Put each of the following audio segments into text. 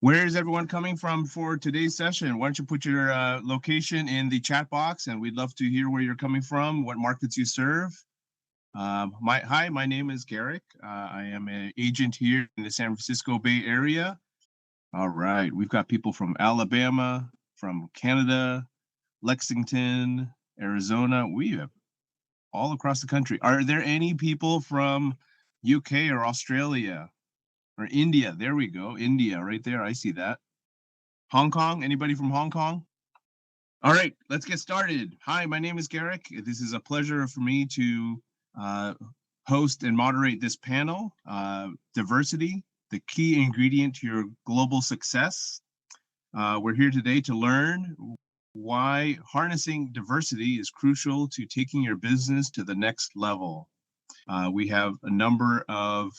Where is everyone coming from for today's session? Why don't you put your location in the chat box, and we'd love to hear where you're coming from, what markets you serve. Hi, my name is Garrick. I am an agent here in the San Francisco Bay Area. All right, we've got people from Alabama, from Canada, Lexington, Arizona. We have all across the country. Are there any people from UK or Australia or India? There we go, India right there. I see that. Hong Kong, anybody from Hong Kong? All right, let's get started. Hi, my name is Garrick. This is a pleasure for me to host and moderate this panel, Diversity, the Key Ingredient to Your Global Success. We're here today to learn why harnessing diversity is crucial to taking your business to the next level. We have a number of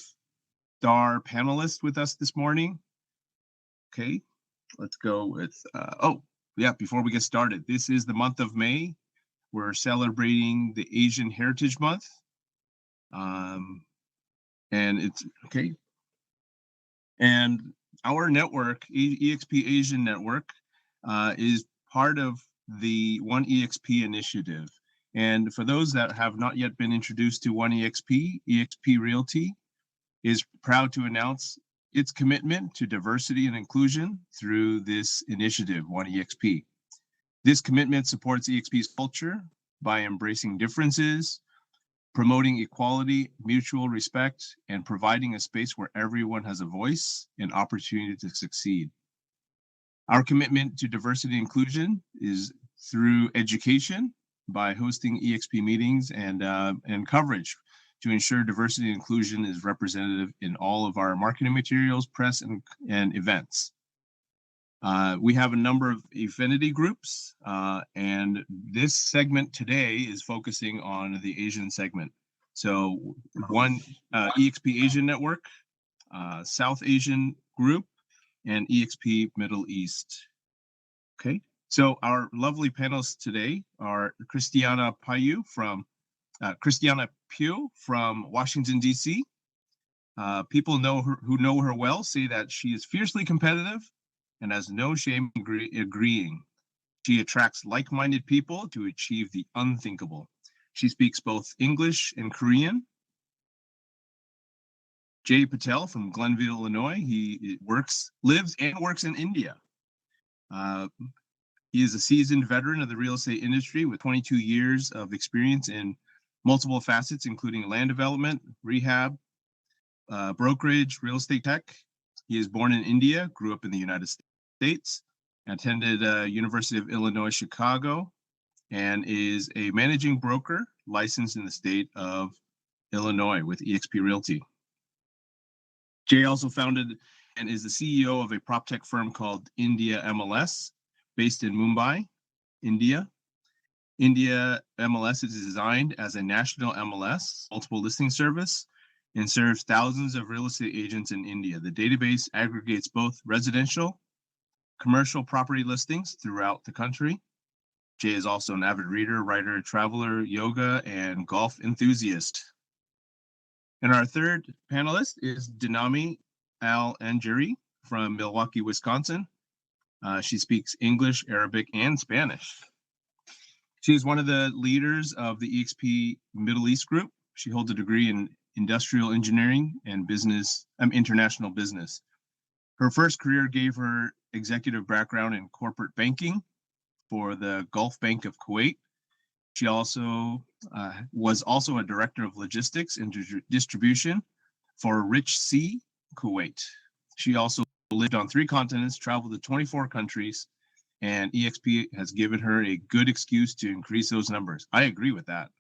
star panelists with us this morning. Okay, let's go with, before we get started, this is the month of May. We're celebrating the Asian Heritage Month. And it's, okay. And our network, EXP Asian Network, is part of the One EXP initiative. And for those that have not yet been introduced to One EXP, EXP Realty is proud to announce its commitment to diversity and inclusion through this initiative, One EXP. This commitment supports EXP's culture by embracing differences, promoting equality, mutual respect, and providing a space where everyone has a voice and opportunity to succeed. Our commitment to diversity and inclusion is through education by hosting EXP meetings and coverage to ensure diversity and inclusion is representative in all of our marketing materials, press, and events. We have a number of affinity groups, and this segment today is focusing on the Asian segment. So one EXP Asian Network, South Asian Group, and EXP Middle East. Okay, so our lovely panelists today are Christiana Pugh from Washington, D.C. People who know her well say that she is fiercely competitive and has no shame in agreeing. She attracts like-minded people to achieve the unthinkable. She speaks both English and Korean. Jay Patel from Glenville, Illinois. He lives and works in India. He is a seasoned veteran of the real estate industry with 22 years of experience in multiple facets, including land development, rehab, brokerage, real estate tech. He is born in India, grew up in the United States, attended University of Illinois, Chicago, and is a managing broker licensed in the state of Illinois with EXP Realty. Jay also founded and is the CEO of a prop tech firm called India MLS, based in Mumbai, India. India MLS is designed as a national MLS, multiple listing service, and serves thousands of real estate agents in India. The database aggregates both residential, commercial property listings throughout the country. Jay is also an avid reader, writer, traveler, yoga, and golf enthusiast. And our third panelist is Dinami Al-Anjiri from Milwaukee, Wisconsin. She speaks English, Arabic, and Spanish. She is one of the leaders of the EXP Middle East group. She holds a degree in industrial engineering and international business. Her first career gave her executive background in corporate banking for the Gulf Bank of Kuwait. She also was also a director of logistics and distribution for Rich Sea, Kuwait. She also lived on 3 continents, traveled to 24 countries, and EXP has given her a good excuse to increase those numbers. I agree with that.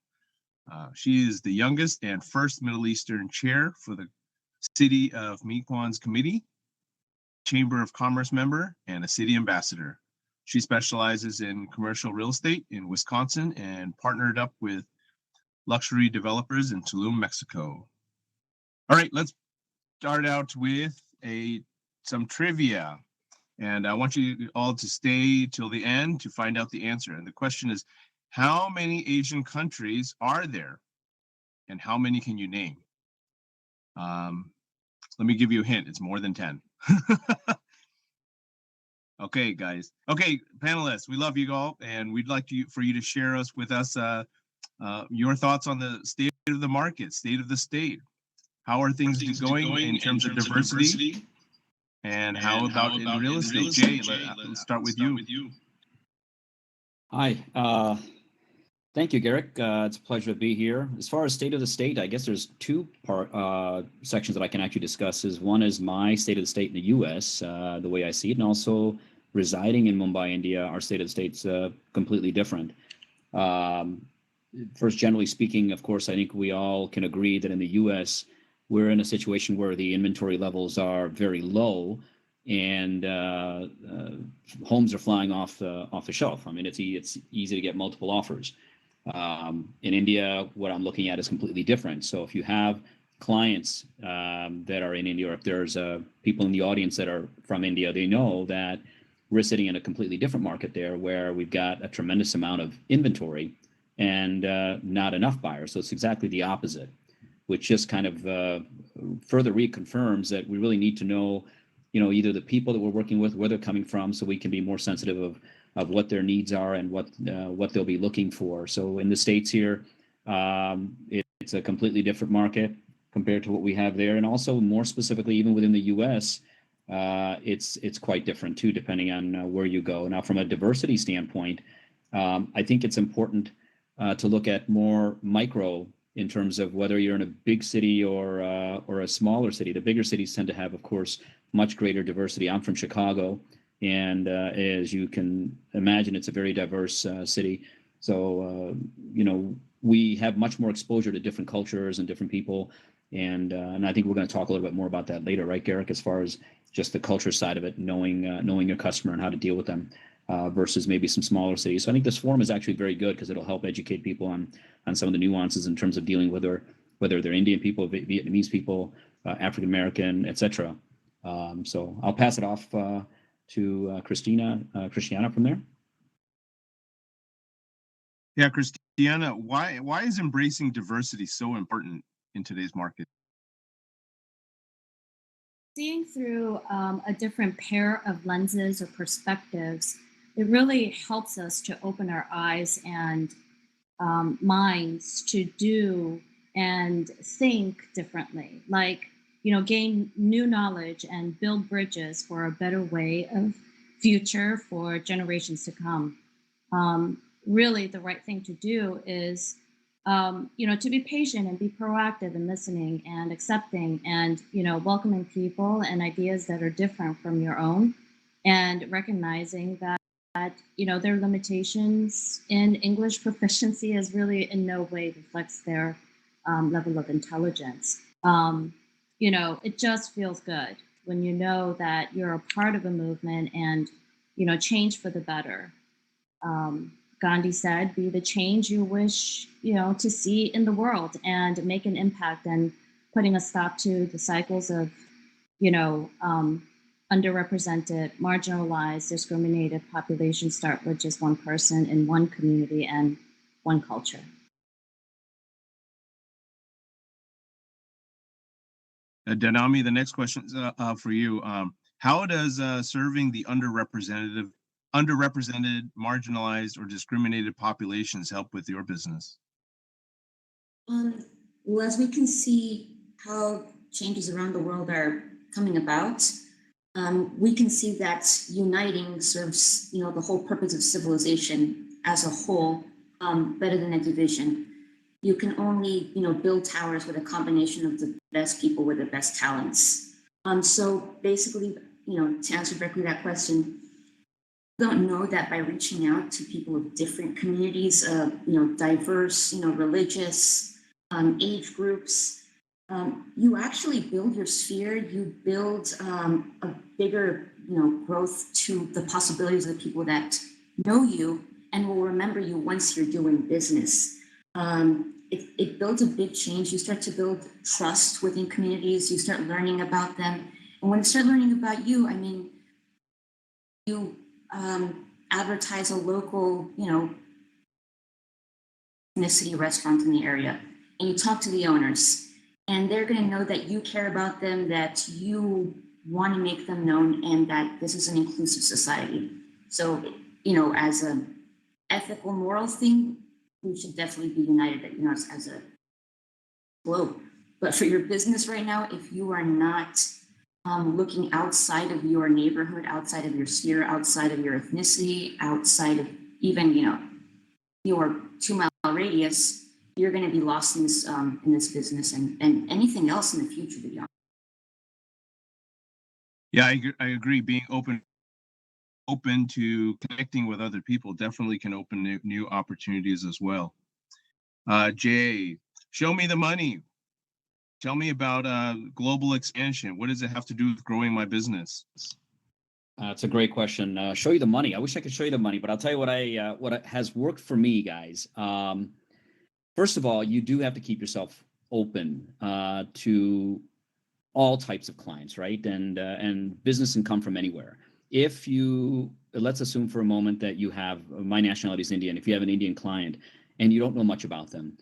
She is the youngest and first Middle Eastern chair for the City of Mequon's Committee, Chamber of Commerce member, and a city ambassador. She specializes in commercial real estate in Wisconsin and partnered up with luxury developers in Tulum, Mexico. All right, let's start out with some trivia. And I want you all to stay till the end to find out the answer. And the question is, how many Asian countries are there? And how many can you name? Let me give you a hint. It's more than 10. Okay, guys. Okay, panelists, we love you all, and we'd like for you to share with us your thoughts on the state of the market, state of the state. How are things going in terms of diversity? And how about in real estate? Jay, let's start with you. Hi. Thank you, Garrick. It's a pleasure to be here. As far as state of the state, I guess there's two sections that I can actually discuss. One is my state of the state in the U.S., the way I see it, and also residing in Mumbai, India, our state of the state's completely different. First, generally speaking, of course, I think we all can agree that in the U.S., we're in a situation where the inventory levels are very low, and homes are flying off the shelf. I mean, it's easy to get multiple offers. In India, what I'm looking at is completely different. So if you have clients that are in India, or if there's people in the audience that are from India, they know that we're sitting in a completely different market there, where we've got a tremendous amount of inventory and not enough buyers. So it's exactly the opposite, which just kind of further reconfirms that we really need to know, either the people that we're working with, where they're coming from, so we can be more sensitive of what their needs are and what they'll be looking for. So in the States here, it's a completely different market compared to what we have there. And also more specifically, even within the US, it's quite different too, depending on where you go. Now, from a diversity standpoint, I think it's important to look at more micro in terms of whether you're in a big city or a smaller city. The bigger cities tend to have, of course, much greater diversity. I'm from Chicago, and as you can imagine, it's a very diverse city. So, we have much more exposure to different cultures and different people. And I think we're going to talk a little bit more about that later, right, Garrick, as far as just the culture side of it, knowing your customer and how to deal with them versus maybe some smaller cities. So I think this forum is actually very good because it'll help educate people on some of the nuances in terms of dealing with whether they're Indian people, Vietnamese people, African American, etc. So I'll pass it off to Christiana from there. Yeah, Christiana, why is embracing diversity so important in today's market? Seeing through a different pair of lenses or perspectives, it really helps us to open our eyes and minds to do and think differently, like, gain new knowledge and build bridges for a better way of future for generations to come. Really, the right thing to do is to be patient and be proactive in listening and accepting and, welcoming people and ideas that are different from your own, and recognizing that, their limitations in English proficiency is really in no way reflects their level of intelligence. It just feels good when you know that you're a part of a movement and, change for the better. Gandhi said, be the change you wish, to see in the world, and make an impact, and putting a stop to the cycles of, underrepresented, marginalized, discriminated populations start with just one person in one community and one culture. Danami, the next question is for you. How does serving the underrepresented, marginalized, or discriminated populations help with your business? Well, as we can see how changes around the world are coming about, we can see that uniting serves, the whole purpose of civilization as a whole, better than a division. You can only, build towers with a combination of the best people with the best talents. So basically, to answer directly that question, don't know that by reaching out to people of different communities, diverse, religious, age groups, you actually build your sphere. You build a bigger, growth to the possibilities of the people that know you and will remember you once you're doing business. It builds a big change. You start to build trust within communities. You start learning about them, and when you start learning about you, I mean, you advertise a local, ethnicity restaurant in the area, and you talk to the owners, and they're going to know that you care about them, that you want to make them known, and that this is an inclusive society. So, as a ethical, moral thing, we should definitely be united, as a globe. But for your business right now, if you are not looking outside of your neighborhood, outside of your sphere, outside of your ethnicity, outside of even, your 2 mile radius, you're going to be lost in this business and anything else in the future, to be honest. Yeah, I agree. Being open to connecting with other people definitely can open new opportunities as well. Jay, show me the money. Tell me about global expansion. What does it have to do with growing my business? It's a great question. Show you the money. I wish I could show you the money, but I'll tell you what has worked for me, guys. First of all, you do have to keep yourself open to all types of clients, right? And business can come from anywhere. If you, let's assume for a moment that you have, my nationality is Indian. If you have an Indian client and you don't know much about them,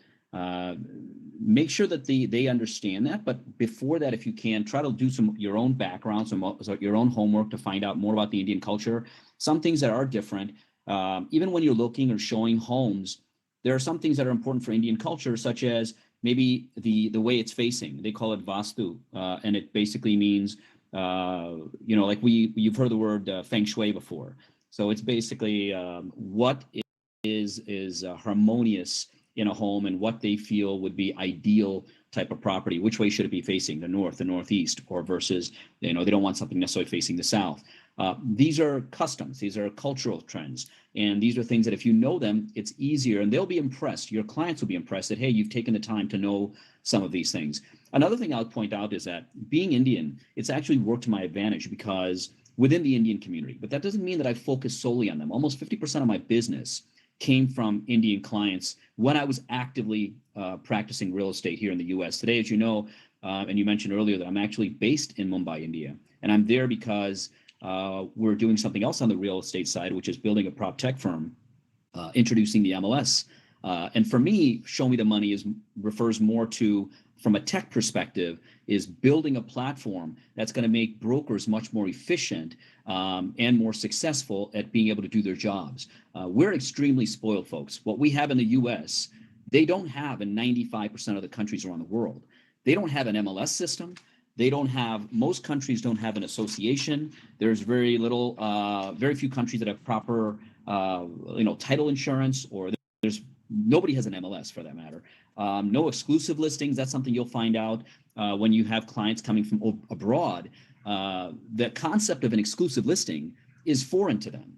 make sure that they understand that. But before that, if you can, try to do your own background, your own homework to find out more about the Indian culture. Some things that are different, even when you're looking or showing homes, there are some things that are important for Indian culture, such as maybe the way it's facing. They call it vastu, and it basically means, like you've heard the word feng shui before. So it's basically what is harmonious in a home and what they feel would be ideal type of property. Which way should it be facing? The north, the northeast, or versus, they don't want something necessarily facing the south. These are customs. These are cultural trends. And these are things that if you know them, it's easier and they'll be impressed. Your clients will be impressed that, hey, you've taken the time to know some of these things. Another thing I'll point out is that being Indian, it's actually worked to my advantage because within the Indian community, but that doesn't mean that I focus solely on them. Almost 50% of my business came from Indian clients when I was actively practicing real estate here in the US. Today, as you know, and you mentioned earlier that I'm actually based in Mumbai, India. And I'm there because we're doing something else on the real estate side, which is building a prop tech firm, introducing the MLS. And for me, show me the money refers more to, from a tech perspective, is building a platform that's going to make brokers much more efficient and more successful at being able to do their jobs. We're extremely spoiled, folks. What we have in the US, they don't have in 95% of the countries around the world. They don't have an MLS system. Most countries don't have an association. There's very few countries that have proper, title insurance, or nobody has an MLS for that matter. No exclusive listings. That's something you'll find out when you have clients coming from abroad. The concept of an exclusive listing is foreign to them.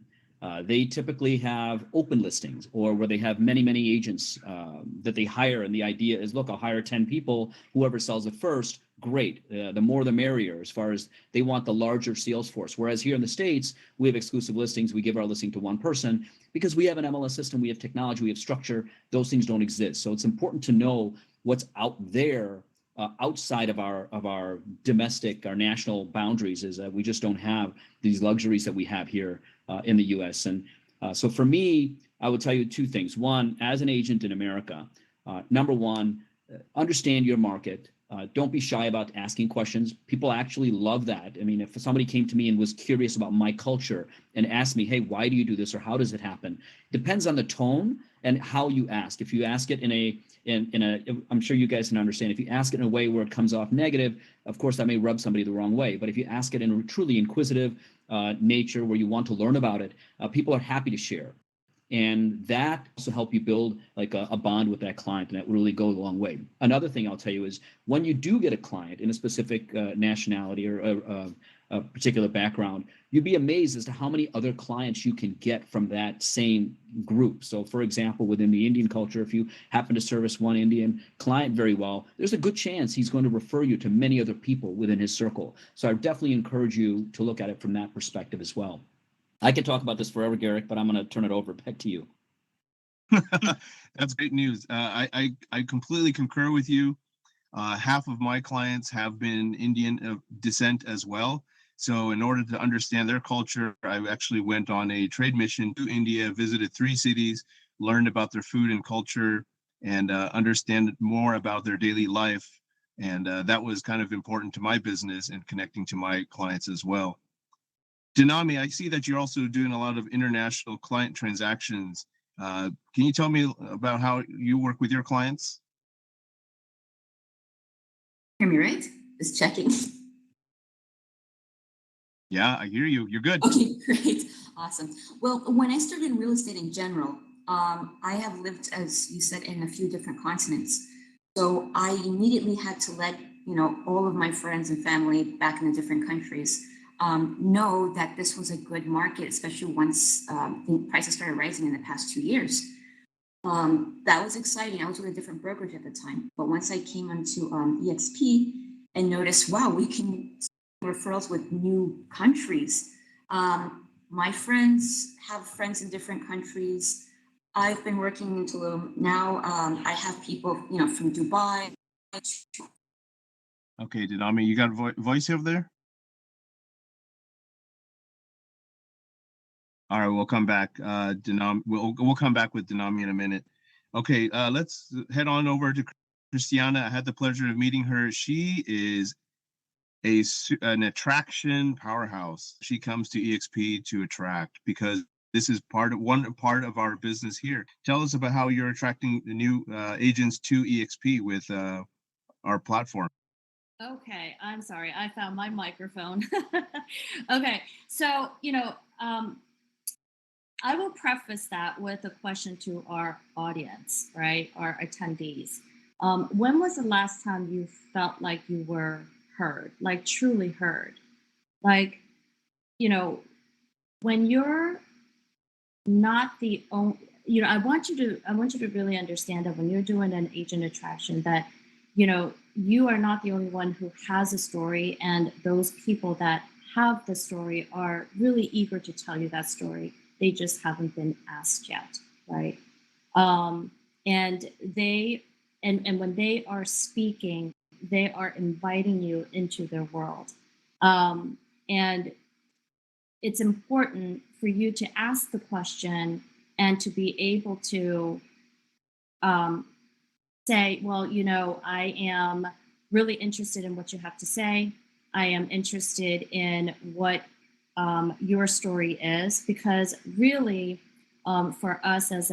They typically have open listings, or where they have many, many agents that they hire. And the idea is, look, I'll hire 10 people. Whoever sells it first, great. The more the merrier, as far as they want the larger sales force. Whereas here in the States, we have exclusive listings. We give our listing to one person because we have an MLS system, we have technology, we have structure. Those things don't exist. So it's important to know what's out there outside of our domestic, our national boundaries, is that we just don't have these luxuries that we have here in the US. And so for me, I would tell you two things. One, as an agent in America, number one, understand your market. Don't be shy about asking questions. People actually love that. I mean, if somebody came to me and was curious about my culture and asked me, hey, why do you do this, or how does it happen? Depends on the tone and how you ask. If you ask it in a, I'm sure you guys can understand, if you ask it in a way where it comes off negative, of course, that may rub somebody the wrong way. But if you ask it in a truly inquisitive nature where you want to learn about it, people are happy to share. And that also help you build like a bond with that client, and that really goes a long way. Another thing I'll tell you is when you do get a client in a specific nationality or a particular background, you'd be amazed as to how many other clients you can get from that same group. So for example, within the Indian culture, if you happen to service one Indian client very well, there's a good chance he's going to refer you to many other people within his circle. So I definitely encourage you to look at it from that perspective as well. I could talk about this forever, Garrick, but I'm going to turn it over back to you. That's great news. I completely concur with you. Half of my clients have been Indian descent as well. So in order to understand their culture, I actually went on a trade mission to India, visited 3 cities, learned about their food and culture, and understand more about their daily life And that was kind of important to my business and connecting to my clients as well. Denami, I see that you're also doing a lot of international client transactions. Can you tell me about how you work with your clients? Hear me right? Just checking. Yeah, I hear you. You're good. Okay, great. Awesome. Well, when I started in real estate in general, I have lived, as you said, in a few different continents. So I immediately had to let, all of my friends and family back in the different countries know that this was a good market, especially once the prices started rising in the past 2 years. That was exciting. I was with a different brokerage at the time. But once I came onto EXP and noticed, wow, we can referrals with new countries. My friends have friends in different countries. I've been working in Tulum. Now I have people, from Dubai. Okay, Denami, you got a voice over there? All right, we'll come back. We'll come back with Denami in a minute. Okay, let's head on over to Christiana. I had the pleasure of meeting her. She is an attraction powerhouse. She comes to EXP to attract because this is one part of our business here. Tell us about how you're attracting the new agents to EXP with our platform. Okay, I'm sorry. I found my microphone. Okay, so, I will preface that with a question to our audience, right? Our attendees. When was the last time you felt like you were heard, like truly heard? Like, you know, when you're not the only, I want you to really understand that when you're doing an agent attraction, that, you are not the only one who has a story, and those people that have the story are really eager to tell you that story. They just haven't been asked yet, right? And when they are speaking, they are inviting you into their world. And it's important for you to ask the question and to be able to um, say, well, I am really interested in what you have to say. I am interested in what your story is, because really, for us as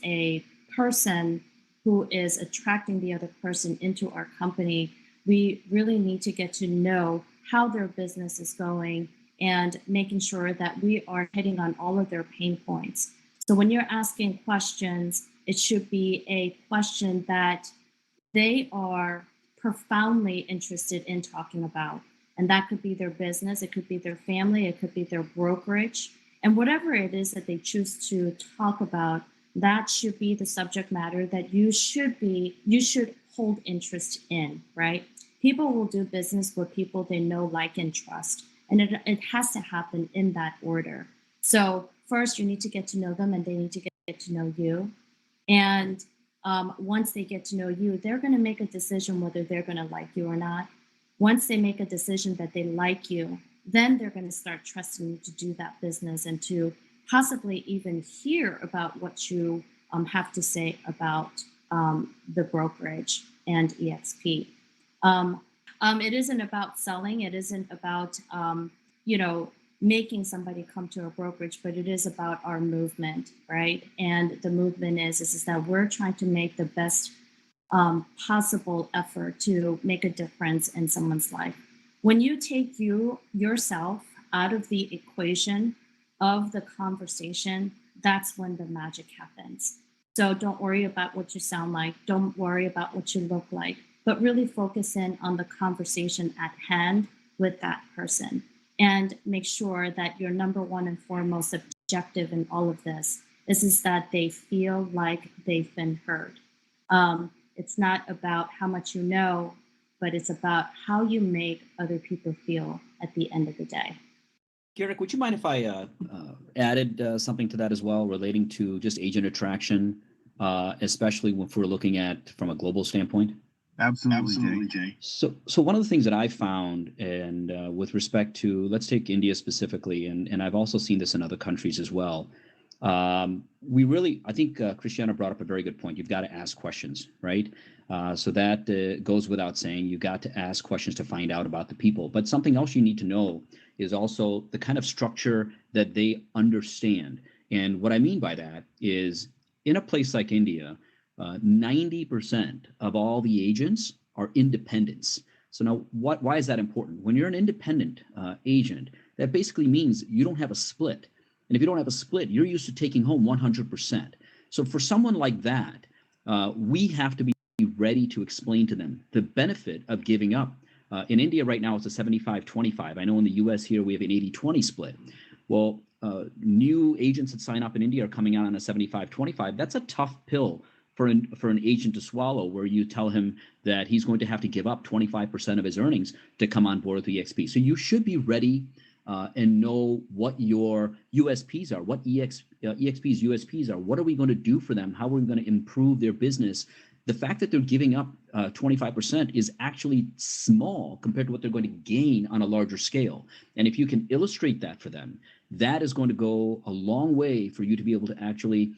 a person who is attracting the other person into our company, we really need to get to know how their business is going and making sure that we are hitting on all of their pain points. So when you're asking questions, it should be a question that they are profoundly interested in talking about. And that could be their business, it could be their family, it could be their brokerage. And whatever it is that they choose to talk about, that should be the subject matter that you should hold interest in, right? People will do business with people they know, like, and trust. And it has to happen in that order. So first, you need to get to know them, and they need to get to know you. And once they get to know you, they're going to make a decision whether they're going to like you or not. Once they make a decision that they like you, then they're going to start trusting you to do that business and to possibly even hear about what you have to say about the brokerage and EXP. It isn't about selling. It isn't about, making somebody come to a brokerage, but it is about our movement, right? And the movement is that we're trying to make the best possible effort to make a difference in someone's life. When you take yourself out of the equation of the conversation, that's when the magic happens. So don't worry about what you sound like. Don't worry about what you look like, but really focus in on the conversation at hand with that person. And make sure that your number one and foremost objective in all of this is that they feel like they've been heard. It's not about how much you know, but it's about how you make other people feel at the end of the day. Garrick, would you mind if I added something to that as well, relating to just agent attraction, especially if we're looking at from a global standpoint? Absolutely, Jay. So one of the things that I found, and with respect to, let's take India specifically, and I've also seen this in other countries as well, I think Christiana brought up a very good point. You've got to ask questions, right? So that goes without saying. You got to ask questions to find out about the people. But something else you need to know is also the kind of structure that they understand. And what I mean by that is in a place like India, 90% of all the agents are independents. So now why is that important? When you're an independent agent, that basically means you don't have a split. And if you don't have a split, you're used to taking home 100%. So for someone like that, we have to be ready to explain to them the benefit of giving up. In India right now, it's a 75-25. I know in the US here, we have an 80-20 split. Well, new agents that sign up in India are coming out on a 75-25. That's a tough pill for an agent to swallow, where you tell him that he's going to have to give up 25% of his earnings to come on board with EXP. So you should be ready and know what your USPs are, what EXP's USPs are. What are we going to do for them? How are we going to improve their business? The fact that they're giving up 25% is actually small compared to what they're going to gain on a larger scale. And if you can illustrate that for them, that is going to go a long way for you to be able to actually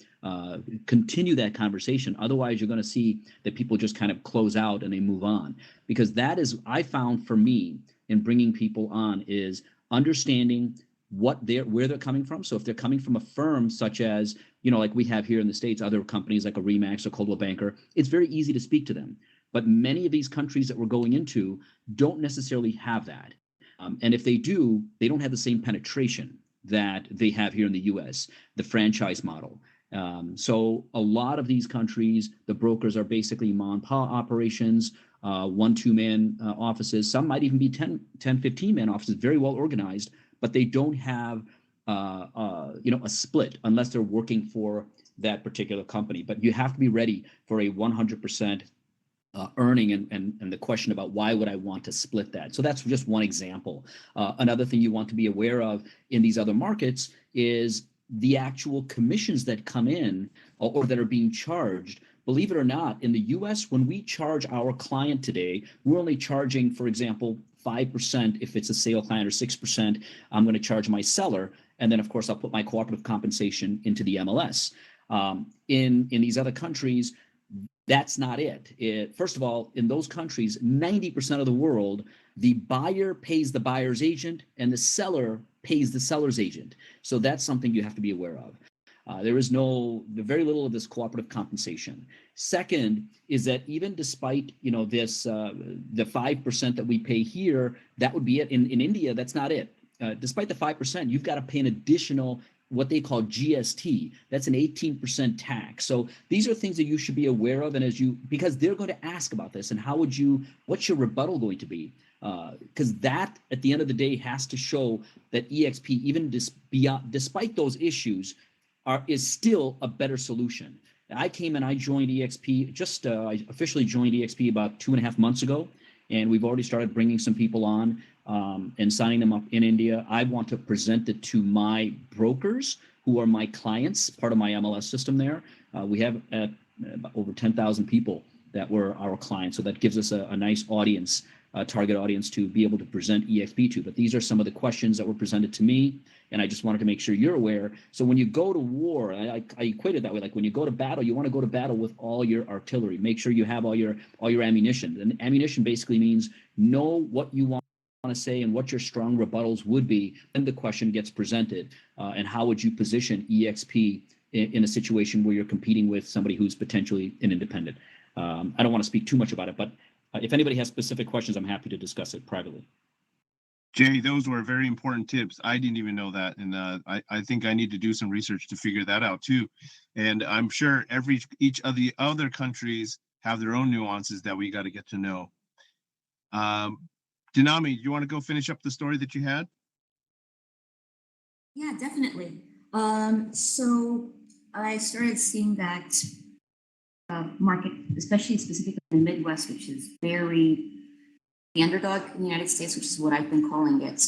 continue that conversation. Otherwise, you're going to see that people just kind of close out and they move on. Because that is, I found for me in bringing people on, is understanding where they're coming from. So if they're coming from a firm such as, like we have here in the States, other companies like a Remax or Coldwell Banker, it's very easy to speak to them. But many of these countries that we're going into don't necessarily have that. And if they do, they don't have the same penetration that they have here in the US, the franchise model. So a lot of these countries, the brokers are basically mom and pop operations, 1-2-man offices. Some might even be 10, 15-man offices, very well organized, but they don't have a split unless they're working for that particular company. But you have to be ready for a 100% earning and the question about why would I want to split that? So that's just one example. Another thing you want to be aware of in these other markets is the actual commissions that come in or that are being charged. Believe it or not, in the US, when we charge our client today, we're only charging, for example, 5% if it's a sale client, or 6%, I'm going to charge my seller. And then, of course, I'll put my cooperative compensation into the MLS. In these other countries, that's not it. First of all, in those countries, 90% of the world, the buyer pays the buyer's agent and the seller pays the seller's agent. So that's something you have to be aware of. There is very little of this cooperative compensation. Second is that even despite this the 5% that we pay here, that would be it. In India, that's not it. Despite the 5%, you've got to pay an additional what they call GST. That's an 18% tax. So these are things that you should be aware of, and because they're going to ask about this, and what's your rebuttal going to be? Because that at the end of the day has to show that EXP, even despite those issues, is still a better solution. I came and I joined EXP, I officially joined EXP about 2.5 months ago, and we've already started bringing some people on and signing them up in India. I want to present it to my brokers who are my clients, part of my MLS system there. We have over 10,000 people that were our clients, so that gives us a nice audience, target audience to be able to present EXP to. But these are some of the questions that were presented to me, and I just wanted to make sure you're aware. So when you go to war, I equate it that way. Like when you go to battle, you want to go to battle with all your artillery. Make sure you have all your ammunition. And ammunition basically means know what you want to say and what your strong rebuttals would be. Then the question gets presented, and how would you position EXP in a situation where you're competing with somebody who's potentially an independent. I don't want to speak too much about it, but if anybody has specific questions, I'm happy to discuss it privately. Jay, those were very important tips. I didn't even know that, and I think I need to do some research to figure that out too. And I'm sure each of the other countries have their own nuances that we got to get to know. Dinami, do you want to go finish up the story that you had? Yeah, definitely. So I started seeing that market, especially specifically in the Midwest, which is very the underdog in the United States, which is what I've been calling it.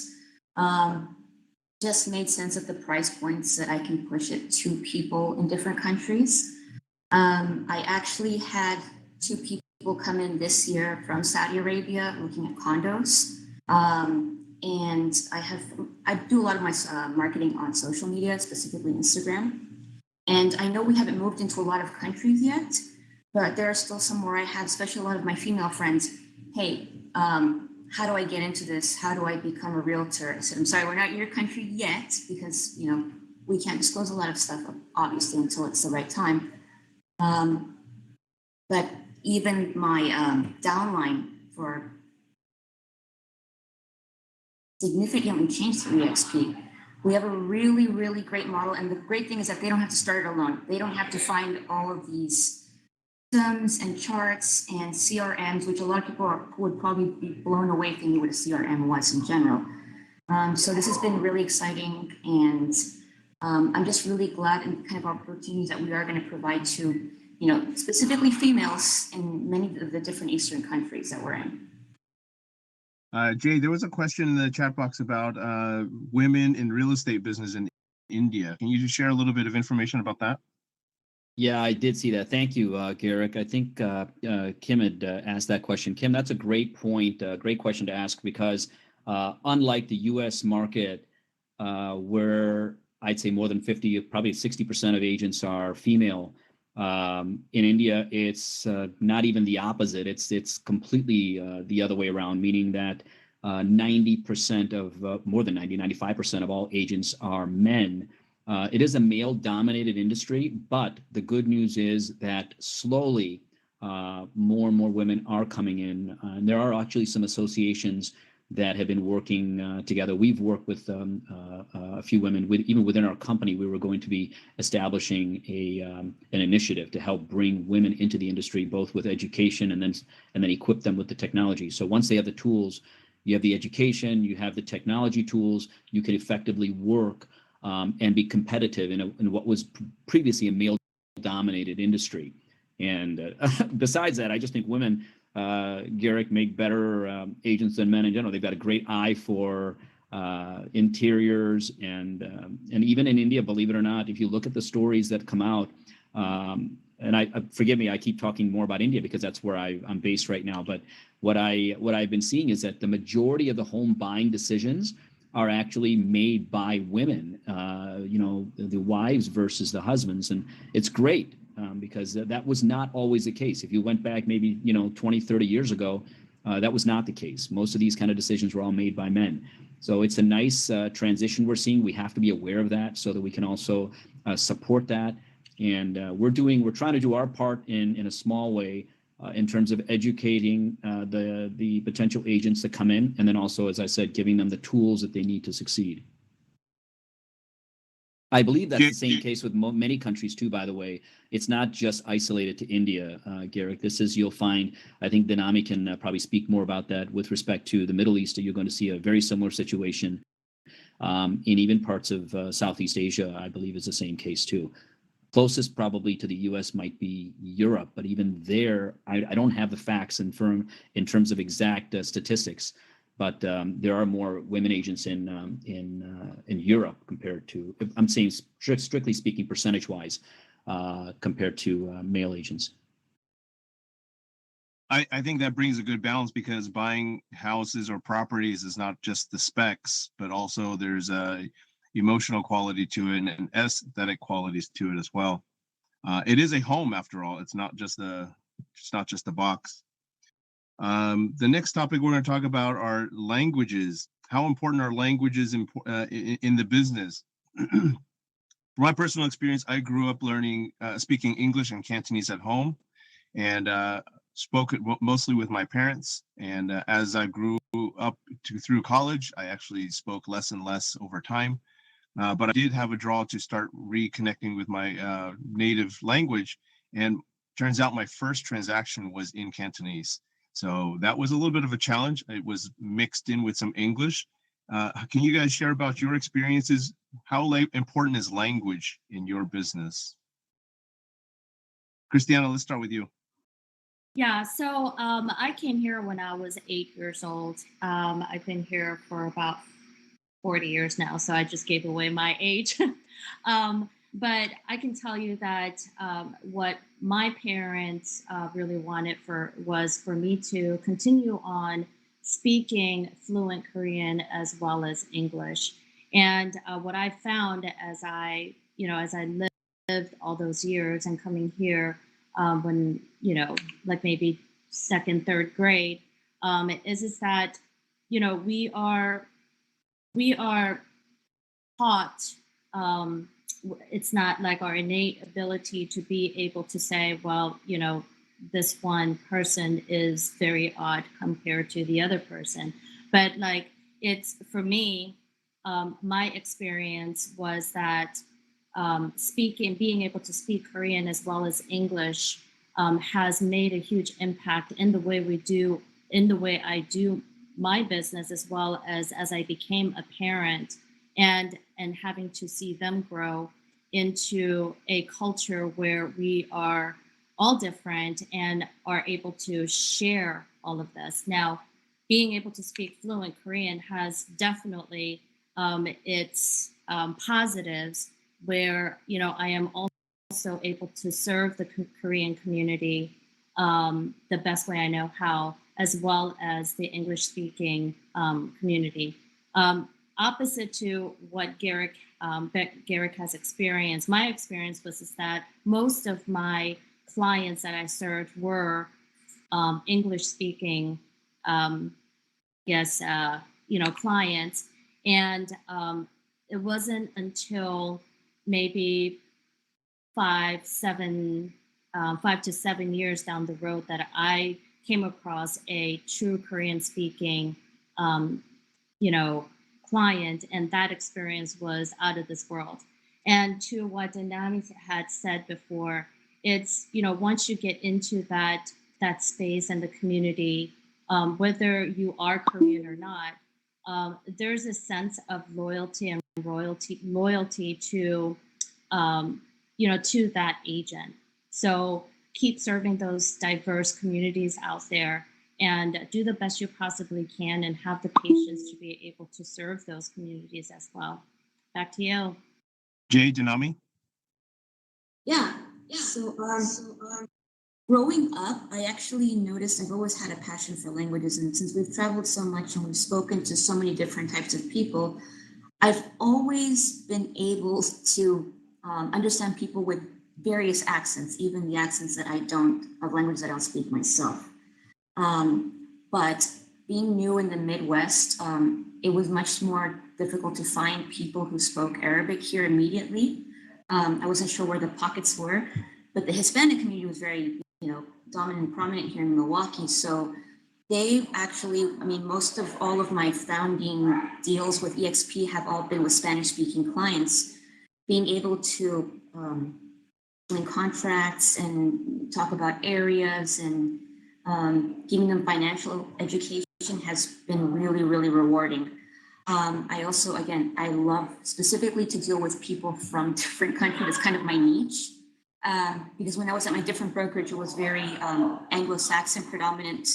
Just made sense of the price points that I can push it to people in different countries. I actually had 2 people come in this year from Saudi Arabia looking at condos. And I do a lot of my marketing on social media, specifically Instagram. And I know we haven't moved into a lot of countries yet, but there are still some where I have, especially a lot of my female friends, hey, how do I get into this? How do I become a realtor? I said, I'm sorry, we're not in your country yet because, we can't disclose a lot of stuff, obviously, until it's the right time. Um, but even my downline for significantly changed through EXP. We have a really, really great model. And the great thing is that they don't have to start it alone. They don't have to find all of these systems and charts and CRMs, which a lot of people would probably be blown away thinking what a CRM was in general. So this has been really exciting. And I'm just really glad in the kind of opportunities that we are going to provide to, specifically females in many of the different Eastern countries that we're in. Jay, there was a question in the chat box about women in real estate business in India. Can you just share a little bit of information about that? Yeah, I did see that. Thank you, Garrick. I think Kim had asked that question. Kim, that's a great point, great question to ask, because unlike the U.S. market, where I'd say more than 50, probably 60% of agents are female, in India, it's not even the opposite. It's completely the other way around, meaning that 90% of, more than 95% of all agents are men. It is a male-dominated industry, but the good news is that slowly more and more women are coming in. And there are actually some associations that have been working together. We've worked with a few women. Even within our company, we were going to be establishing an initiative to help bring women into the industry, both with education and then equip them with the technology. So once they have the tools, you have the education, you have the technology tools, you can effectively work and be competitive in what was previously a male-dominated industry. And besides that, I just think women, Garrick, make better agents than men in general. They've got a great eye for interiors, and even in India, believe it or not, if you look at the stories that come out, and I forgive me, I keep talking more about India because that's where I'm based right now. But what I've been seeing is that the majority of the home buying decisions are actually made by women, the wives versus the husbands. And it's great because that was not always the case. If you went back maybe, 20, 30 years ago, that was not the case. Most of these kind of decisions were all made by men. So it's a nice transition we're seeing. We have to be aware of that so that we can also support that. And we're trying to do our part in a small way in terms of educating the potential agents that come in, and then also, as I said, giving them the tools that they need to succeed. I believe that's the same case with many countries too, by the way. It's not just isolated to India, Garrick. You'll find, I think Danami can probably speak more about that with respect to the Middle East. You're going to see a very similar situation in even parts of Southeast Asia, I believe is the same case too. Closest probably to the U.S. might be Europe, but even there, I don't have the facts in terms of exact statistics. But there are more women agents in Europe compared to, I'm saying strictly speaking, percentage-wise, compared to male agents. I think that brings a good balance, because buying houses or properties is not just the specs, but also there's a emotional quality to it and aesthetic qualities to it as well. It is a home after all. It's not just a box. The next topic we're going to talk about are languages. How important are languages in the business? From my personal experience, I grew up speaking English and Cantonese at home, and spoke it mostly with my parents. And as I grew up through college, I actually spoke less and less over time. But I did have a draw to start reconnecting with my native language. And turns out my first transaction was in Cantonese. So that was a little bit of a challenge. It was mixed in with some English. Can you guys share about your experiences? How important is language in your business? Christiana, let's start with you. Yeah, so I came here when I was 8 years old. I've been here for about 40 years now, so I just gave away my age. But I can tell you that what my parents really wanted was for me to continue on speaking fluent Korean as well as English. And what I found as I lived lived all those years and coming here when, like maybe second, third grade, is that, we are taught, it's not like our innate ability to be able to say, well, this one person is very odd compared to the other person. But like, it's for me, my experience was that being able to speak Korean as well as English has made a huge impact in the way I do my business, as well as I became a parent and having to see them grow into a culture where we are all different and are able to share all of this. Now, being able to speak fluent Korean has definitely its positives, where I am also able to serve the Korean community the best way I know how, as well as the English speaking community. Opposite to what Garrick has experienced, my experience was is that most of my clients that I served were English speaking, clients, and it wasn't until maybe 5 to 7 years down the road that I came across a true Korean speaking, client, and that experience was out of this world. And to what Danami had said before, it's once you get into that space and the community, whether you are Korean or not, there's a sense of loyalty and loyalty to to that agent. So keep serving those diverse communities out there and do the best you possibly can and have the patience to be able to serve those communities as well. Back to you. Jay, Janami? Yeah. So, growing up, I actually noticed I've always had a passion for languages. And since we've traveled so much and we've spoken to so many different types of people, I've always been able to understand people with various accents, even the accents that of languages I don't speak myself. But being new in the Midwest, it was much more difficult to find people who spoke Arabic here immediately. I wasn't sure where the pockets were, but the Hispanic community was very, dominant and prominent here in Milwaukee. So they actually, most of all of my founding deals with EXP have all been with Spanish-speaking clients. Being able to doing contracts and talk about areas and giving them financial education has been really, really rewarding. I also, again, I love specifically to deal with people from different countries. It's kind of my niche. Because when I was at my different brokerage, it was very Anglo-Saxon predominant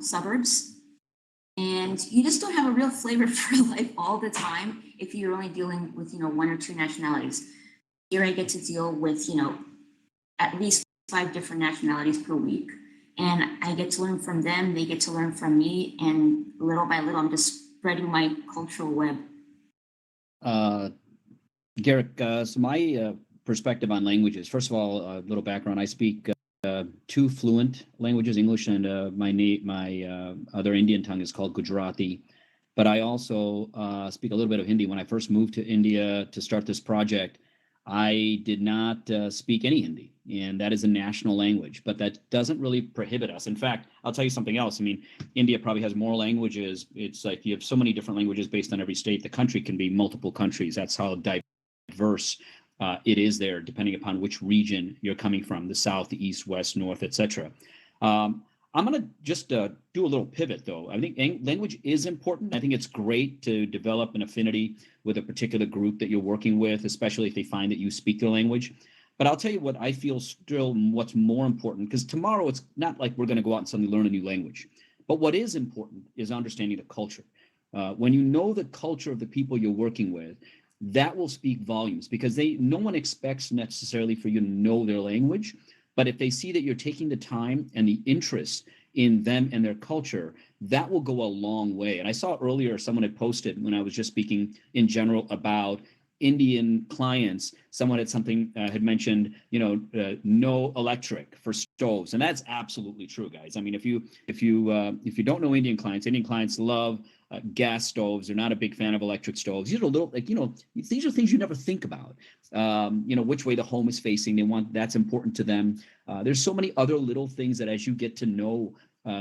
suburbs. And you just don't have a real flavor for life all the time if you're only dealing with, one or two nationalities. Here I get to deal with, at least 5 different nationalities per week. And I get to learn from them, they get to learn from me, and little by little, I'm just spreading my cultural web. Garrick, so my perspective on languages, first of all, a little background. I speak 2 fluent languages, English, and my other Indian tongue is called Gujarati. But I also speak a little bit of Hindi. When I first moved to India to start this project, I did not speak any Hindi, and that is a national language, but that doesn't really prohibit us. In fact, I'll tell you something else. India probably has more languages. It's like you have so many different languages based on every state. The country can be multiple countries. That's how diverse it is there, depending upon which region you're coming from, the south, the east, west, north, etc. I'm going to just do a little pivot, though. I think language is important. I think it's great to develop an affinity with a particular group that you're working with, especially if they find that you speak their language. But I'll tell you what I feel still what's more important, because tomorrow it's not like we're going to go out and suddenly learn a new language. But what is important is understanding the culture. When you know the culture of the people you're working with, that will speak volumes, because no one expects necessarily for you to know their language. But if they see that you're taking the time and the interest in them and their culture, that will go a long way. And I saw earlier someone had posted when I was just speaking in general about Indian clients, someone had mentioned, no electric for stoves, and that's absolutely true, guys. I mean, if you don't know Indian clients love gas stoves. They're not a big fan of electric stoves. These are these are things you never think about. Which way the home is facing. That's important to them. There's so many other little things that as you get to know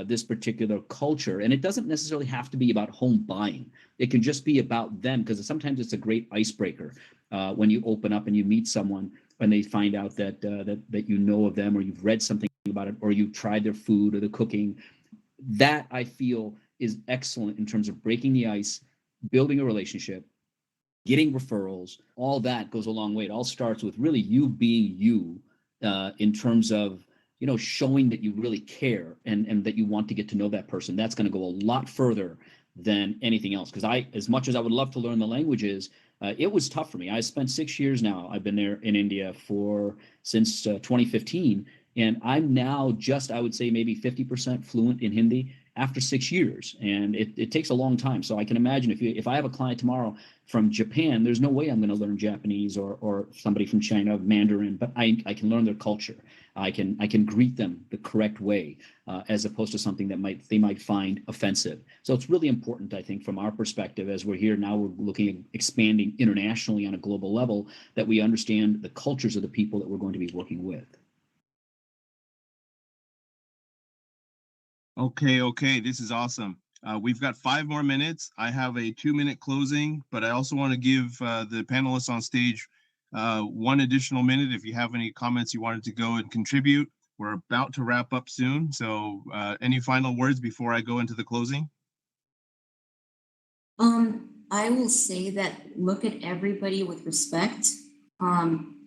this particular culture, and it doesn't necessarily have to be about home buying. It can just be about them, because sometimes it's a great icebreaker when you open up and you meet someone and they find out that you know of them, or you've read something about it, or you've tried their food or the cooking. That, I feel, is excellent in terms of breaking the ice, building a relationship, getting referrals. All that goes a long way. It all starts with really you being you, in terms of showing that you really care and that you want to get to know that person. That's going to go a lot further than anything else. Because as much as I would love to learn the languages, it was tough for me. I spent 6 years now. I've been there in India since 2015, and I'm now I would say maybe 50% fluent in Hindi after 6 years, and it takes a long time. So I can imagine if I have a client tomorrow from Japan, there's no way I'm going to learn Japanese or somebody from China Mandarin, but I can learn their culture. I can greet them the correct way, as opposed to something that they might find offensive. So it's really important, I think, from our perspective, as we're here now, we're looking at expanding internationally on a global level, that we understand the cultures of the people that we're going to be working with. Okay, this is awesome. We've got 5 more minutes. I have a 2-minute closing, but I also want to give the panelists on stage 1 additional minute if you have any comments you wanted to go and contribute. We're about to wrap up soon, so any final words before I go into the closing? I will say that look at everybody with respect.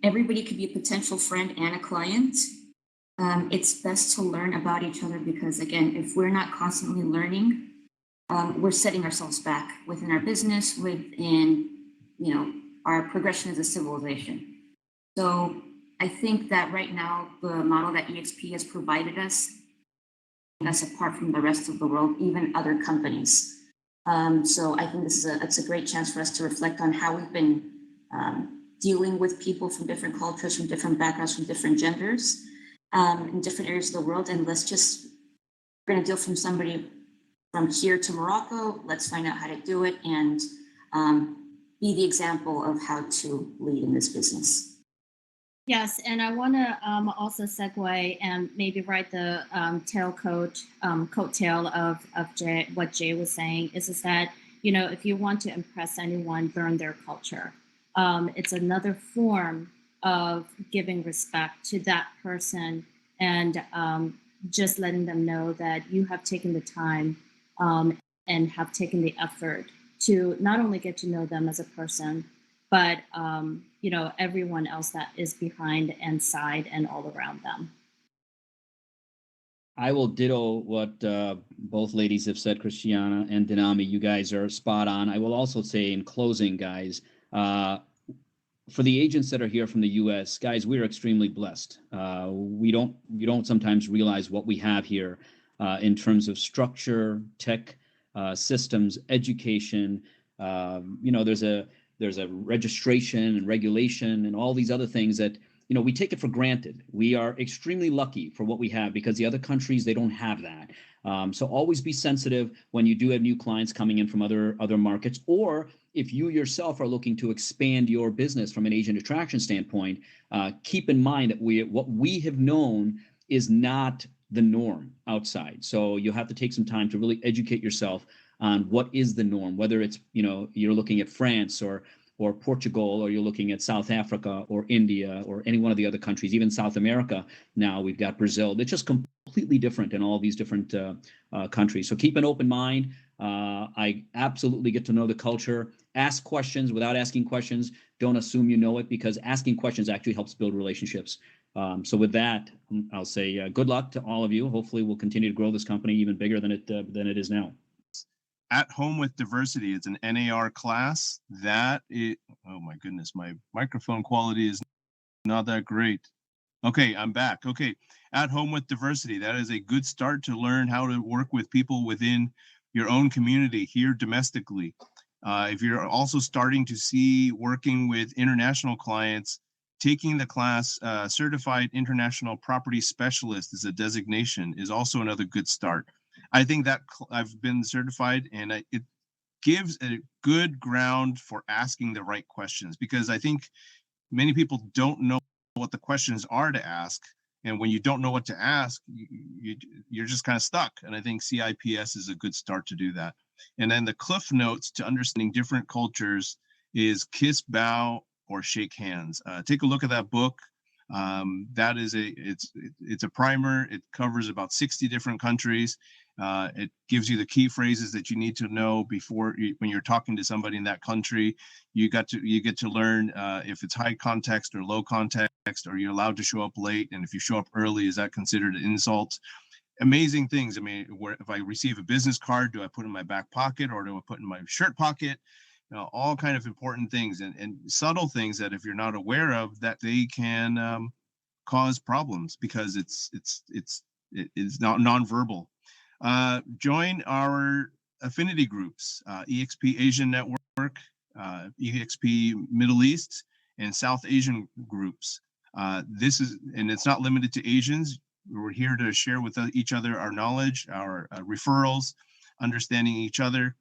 Everybody could be a potential friend and a client. It's best to learn about each other, because again, if we're not constantly learning, we're setting ourselves back within our business, within our progression as a civilization. So I think that right now the model that EXP has provided us apart from the rest of the world, even other companies. So I think it's a great chance for us to reflect on how we've been dealing with people from different cultures, from different backgrounds, from different genders, in different areas of the world. And we're going to deal from somebody from here to Morocco. Let's find out how to do it and be the example of how to lead in this business. Yes, and I want to also segue and maybe write the coattail of Jay, what Jay was saying is that, if you want to impress anyone, learn their culture. It's another form of giving respect to that person, and just letting them know that you have taken the time and have taken the effort to not only get to know them as a person, but everyone else that is behind and side and all around them. I will ditto what both ladies have said, Christiana and Dinami. You guys are spot on. I will also say in closing, guys, for the agents that are here from the U.S., guys, we're extremely blessed. We don't sometimes realize what we have here in terms of structure, tech, systems, education. There's a registration and regulation and all these other things that we take it for granted. We are extremely lucky for what we have, because the other countries, they don't have that. So always be sensitive when you do have new clients coming in from other markets, or if you yourself are looking to expand your business from an agent attraction standpoint, keep in mind that what we have known is not the norm outside. So you'll have to take some time to really educate yourself on what is the norm, whether it's, you're looking at France or Portugal, or you're looking at South Africa or India or any one of the other countries, even South America. Now we've got Brazil. It's just completely different in all these different countries. So keep an open mind. I absolutely get to know the culture. Ask questions without asking questions. Don't assume you know it, because asking questions actually helps build relationships. So with that, I'll say good luck to all of you. Hopefully we'll continue to grow this company even bigger than it is now. At Home with Diversity. It's an NAR class. Oh my goodness, my microphone quality is not that great. Okay, I'm back. Okay, At Home with Diversity. That is a good start to learn how to work with people within your own community here domestically. If you're also starting to see working with international clients, taking the class Certified International Property Specialist as a designation is also another good start. I think that I've been certified, and it gives a good ground for asking the right questions, because I think many people don't know what the questions are to ask. And when you don't know what to ask, you're just kind of stuck. And I think CIPS is a good start to do that. And then the cliff notes to understanding different cultures is kiss, bow, or shake hands. Take a look at that book. That is it's a primer. It covers about 60 different countries. It gives you the key phrases that you need to know when you're talking to somebody in that country. You get to learn if it's high context or low context. Are you allowed to show up late? And if you show up early, is that considered an insult? Amazing things. I mean, if I receive a business card, do I put it in my back pocket or do I put it in my shirt pocket? All kind of important things and subtle things that if you're not aware of, that they can cause problems, because it's not nonverbal. Join our affinity groups, EXP Asian Network, EXP Middle East, and South Asian groups. And it's not limited to Asians. We're here to share with each other our knowledge, our referrals, understanding each other.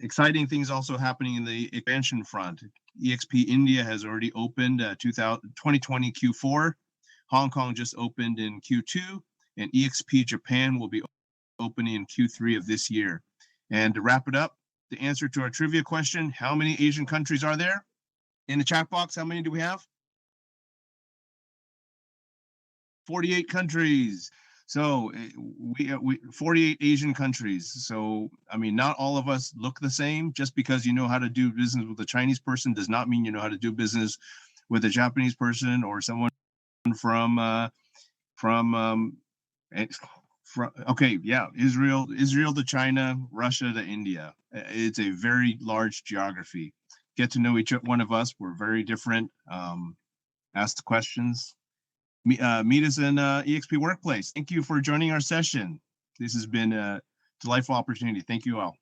Exciting things also happening in the expansion front. EXP India has already opened 2020 Q4. Hong Kong just opened in Q2, and EXP Japan will be opening in Q3 of this year. And to wrap it up, the answer to our trivia question, how many Asian countries are there? In the chat box, how many do we have? 48 countries. So we 48 Asian countries. So, I mean, not all of us look the same. Just because you know how to do business with a Chinese person does not mean you know how to do business with a Japanese person or someone from Israel to China, Russia to India. It's a very large geography. Get to know each one of us. We're very different. Ask the questions. Meet us in EXP Workplace. Thank you for joining our session. This has been a delightful opportunity. Thank you all.